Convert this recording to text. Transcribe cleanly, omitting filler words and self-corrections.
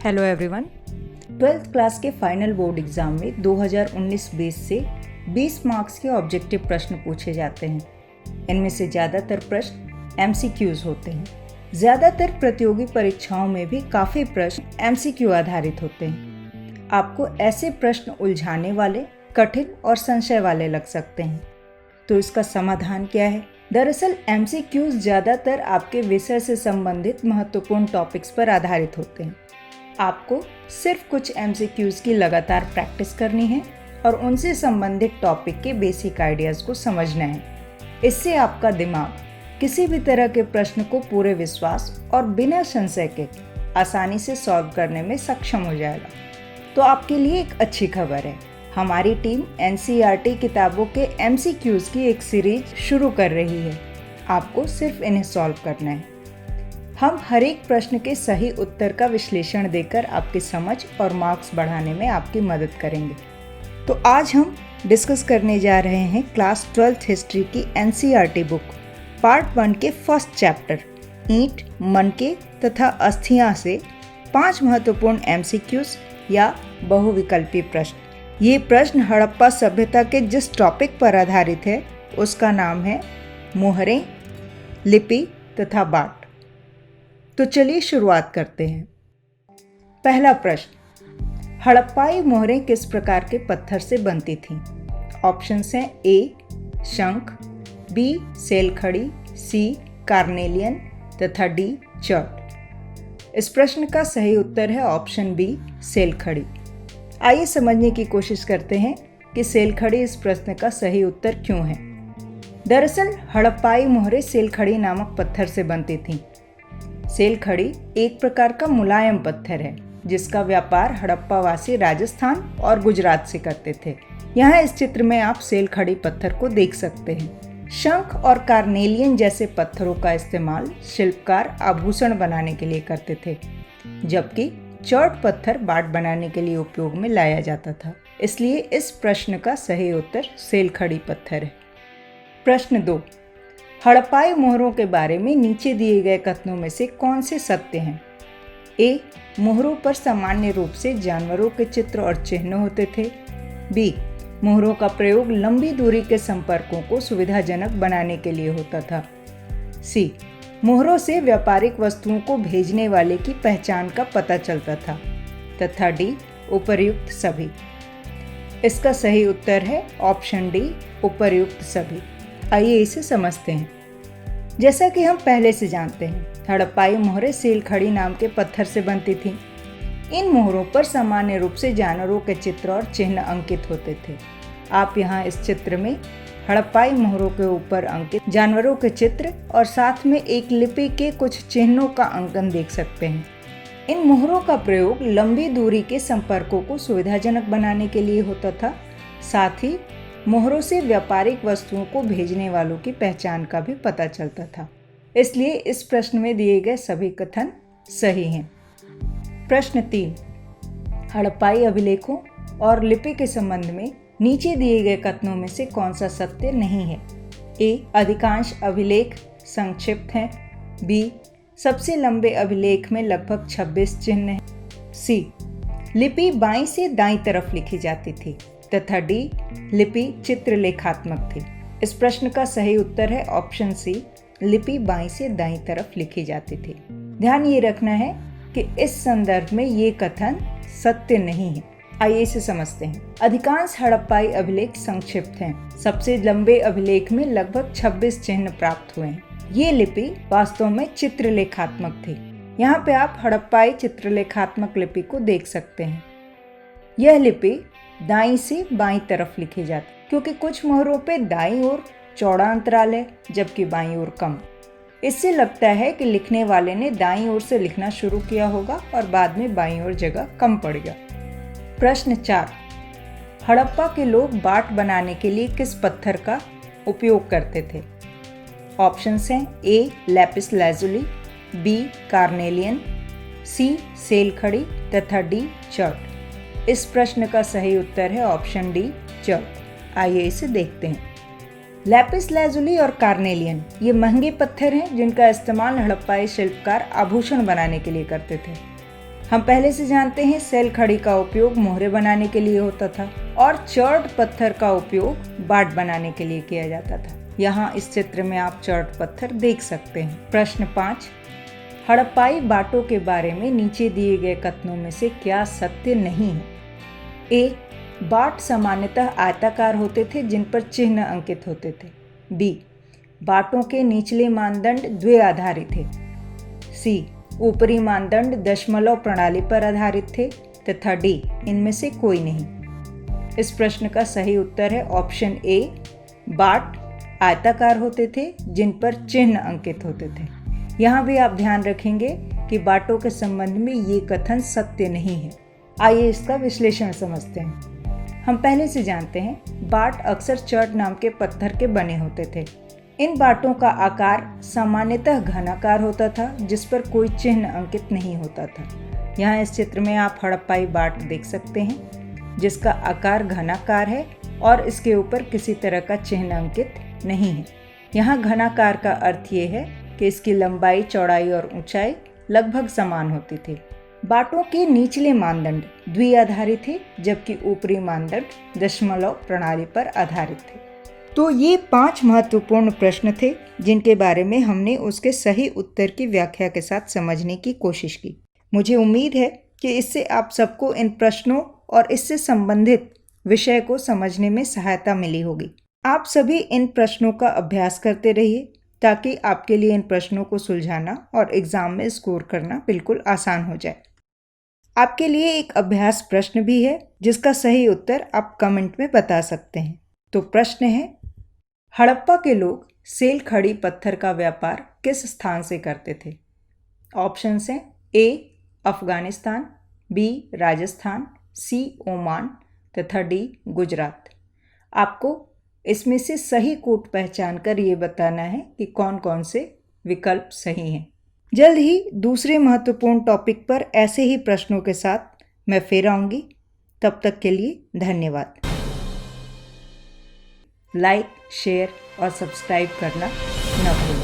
Hello everyone. 12th class के final board exam में 2019-20 से 20 मार्क्स के ऑब्जेक्टिव प्रश्न पूछे जाते हैं। इनमें से ज़्यादातर प्रश्न MCQs होते हैं। ज़्यादातर प्रतियोगी परीक्षाओं में भी काफ़ी प्रश्न MCQ आधारित होते हैं। आपको ऐसे प्रश्न उलझाने वाले, कठिन और संशय वाले लग सकते हैं। तो इसका समाधान क्या है? दरअसल MCQs ज़्यादातर आपके विषय से संबंधित महत्वपूर्ण टॉपिक्स पर आधारित होते हैं। आपको सिर्फ कुछ MCQs की लगातार प्रैक्टिस करनी है और उनसे संबंधित टॉपिक के बेसिक आइडियाज़ को समझना है। इससे आपका दिमाग किसी भी तरह के प्रश्न को पूरे विश्वास और बिना संशय के आसानी से सॉल्व करने में सक्षम हो जाएगा। तो आपके लिए एक अच्छी खबर है, हमारी टीम NCERT किताबों के MCQs की एक सीरीज शुरू कर रही है। आपको सिर्फ इन्हें सॉल्व करना है। हम हर एक प्रश्न के सही उत्तर का विश्लेषण देकर आपकी समझ और मार्क्स बढ़ाने में आपकी मदद करेंगे। तो आज हम डिस्कस करने जा रहे हैं क्लास 12th हिस्ट्री की NCERT बुक पार्ट 1 के फर्स्ट चैप्टर ईंट, मनके तथा अस्थियां से 5 महत्वपूर्ण MCQs या बहुविकल्पी प्रश्न। ये प्रश्न हड़प्पा सभ्यता के जिस टॉपिक पर आधारित है उसका नाम है मोहरें, लिपि तथा बाट। तो चलिए शुरुआत करते हैं। पहला प्रश्न, हड़प्पाई मोहरें किस प्रकार के पत्थर से बनती थीं? ऑप्शंस हैं A शंख, B सेलखड़ी, C कार्नेलियन तथा D चर्ट। इस प्रश्न का सही उत्तर है ऑप्शन B सेलखड़ी। आइए समझने की कोशिश करते हैं कि सेलखड़ी इस प्रश्न का सही उत्तर क्यों है। दरअसल हड़प्पाई मोहरें सेलखड़ी नामक पत्थर से बनती थीं। सेलखड़ी एक प्रकार का मुलायम पत्थर है जिसका व्यापार हड़प्पावासी राजस्थान और गुजरात से करते थे। यहाँ इस चित्र में आप सेलखड़ी पत्थर को देख सकते हैं। शंख और कार्नेलियन जैसे पत्थरों का इस्तेमाल शिल्पकार आभूषण बनाने के लिए करते थे, जबकि चर्ट पत्थर बाट बनाने के लिए उपयोग में लाया जाता था। इसलिए इस प्रश्न का सही उत्तर सेलखड़ी पत्थर है। प्रश्न 2, हड़प्पाई मोहरों के बारे में नीचे दिए गए कथनों में से कौन से सत्य हैं? A मोहरों पर सामान्य रूप से जानवरों के चित्र और चिन्ह होते थे। B मोहरों का प्रयोग लंबी दूरी के संपर्कों को सुविधाजनक बनाने के लिए होता था। C मोहरों से व्यापारिक वस्तुओं को भेजने वाले की पहचान का पता चलता था। तथा D उपर्युक्त सभी। इसका सही उत्तर है ऑप्शन D उपर्युक्त सभी। आइए इसे समझते हैं। जैसा कि हम पहले से जानते हैं, हड़प्पाई मोहरें सेलखड़ी नाम के पत्थर से बनती थीं। इन मोहरों पर सामान्य रूप से जानवरों के चित्र और चिन्ह अंकित होते थे। आप यहाँ इस चित्र में हड़प्पाई मोहरों के ऊपर अंकित जानवरों के चित्र और साथ में एक लिपि के कुछ चिन्हों का अंकन देख सकते हैं। इन मोहरों का प्रयोग लंबी दूरी के संपर्कों को सुविधाजनक बनाने के लिए होता था। साथ ही मोहरों से व्यापारिक वस्तुओं को भेजने वालों की पहचान का भी पता चलता था। इसलिए इस प्रश्न में दिए गए सभी कथन सही हैं। प्रश्न 3, हड़प्पाई अभिलेखों और लिपि के संबंध में नीचे दिए गए कथनों में से कौन सा सत्य नहीं है? A अधिकांश अभिलेख संक्षिप्त हैं। B सबसे लंबे अभिलेख में लगभग 26 चिन्ह हैं। C लिपि बाईं से दाईं तरफ लिखी जाती थी। तथा D लिपि चित्रलेखात्मक थी। इस प्रश्न का सही उत्तर है ऑप्शन C लिपि बाईं से दाईं तरफ लिखी जाती थी। ध्यान ये रखना है कि इस संदर्भ में ये कथन सत्य नहीं है। आइए इसे समझते हैं। अधिकांश हड़प्पाई अभिलेख संक्षिप्त हैं। सबसे लंबे अभिलेख में लगभग 26 चिन्ह प्राप्त हुए हैं। ये लिपि वास्तव में चित्रलेखात्मक थी। यहाँ पे आप हड़प्पाई चित्रलेखात्मक लिपि को देख सकते हैं। यह लिपि दाईं से बाईं तरफ लिखी जाती, क्योंकि कुछ मोहरों पे दाईं ओर चौड़ा अंतराल है जबकि बाईं ओर कम। इससे लगता है कि लिखने वाले ने दाईं ओर से लिखना शुरू किया होगा और बाद में बाईं ओर जगह कम पड़ गया। प्रश्न 4, हड़प्पा के लोग बाट बनाने के लिए किस पत्थर का उपयोग करते थे? ऑप्शंस हैं A Lapis lazuli, B carnelian, C सेलखड़ी तथा D चर्ट। इस प्रश्न का सही उत्तर है ऑप्शन D चर्ट। आइए इसे देखते हैं। लैपिस लाजुली और कार्नेलियन ये महंगे पत्थर हैं जिनका इस्तेमाल हड़प्पाई शिल्पकार आभूषण बनाने के लिए करते थे। हम पहले से जानते हैं सेल खड़ी का उपयोग मोहरे बनाने के लिए होता था और चर्ड पत्थर का उपयोग बाट बनाने के लिए किया जाता था। यहाँ इस चित्र में आप चर्ड पत्थर देख सकते हैं। प्रश्न 5, हड़प्पाई बाटों के बारे में नीचे दिए गए कथनों में से क्या सत्य नहीं है? ए, बाट सामान्यतः आयताकार होते थे जिन पर चिन्ह अंकित होते थे। बी, बाटों के निचले मानदंड द्विआधारी थे। सी, ऊपरी मानदंड दशमलव प्रणाली पर आधारित थे। तथा डी, इनमें से कोई नहीं। इस प्रश्न का सही उत्तर है ऑप्शन ए, बाट आयताकार होते थे जिन पर चिन्ह अंकित होते थे। यहाँ भी आप ध्यान रखेंगे कि बाटों के संबंध में ये कथन सत्य नहीं है। आइए इसका विश्लेषण समझते हैं। हम पहले से जानते हैं बाट अक्सर चर्ड नाम के पत्थर के बने होते थे। इन बाटों का आकार सामान्यतः घनाकार होता था जिस पर कोई चिन्ह अंकित नहीं होता था। यहाँ इस चित्र में आप हड़प्पाई बाट देख सकते हैं जिसका आकार घनाकार है और इसके ऊपर किसी तरह का चिन्ह अंकित नहीं है। यहाँ घनाकार का अर्थ ये है कि इसकी लंबाई, चौड़ाई और ऊंचाई लगभग समान होती थी। बाटों के निचले मानदंड द्विआधारी थे जबकि ऊपरी मानदंड दशमलव प्रणाली पर आधारित थे। तो ये 5 महत्वपूर्ण प्रश्न थे जिनके बारे में हमने उसके सही उत्तर की व्याख्या के साथ समझने की कोशिश की। मुझे उम्मीद है कि इससे आप सबको इन प्रश्नों और इससे संबंधित विषय को समझने में सहायता मिली होगी। आप सभी इन प्रश्नों का अभ्यास करते रहिए ताकि आपके लिए इन प्रश्नों को सुलझाना और एग्जाम में स्कोर करना बिल्कुल आसान हो जाए। आपके लिए एक अभ्यास प्रश्न भी है जिसका सही उत्तर आप कमेंट में बता सकते हैं। तो प्रश्न है, हड़प्पा के लोग सेल खड़ी पत्थर का व्यापार किस स्थान से करते थे? ऑप्शंस हैं ए, अफगानिस्तान, बी, राजस्थान, सी, ओमान तथा डी, गुजरात। आपको इसमें से सही कोट पहचान कर ये बताना है कि कौन कौन से विकल्प सही हैं। जल्द ही दूसरे महत्वपूर्ण टॉपिक पर ऐसे ही प्रश्नों के साथ मैं फिर आऊँगी। तब तक के लिए धन्यवाद। लाइक, शेयर और सब्सक्राइब करना न भूलें।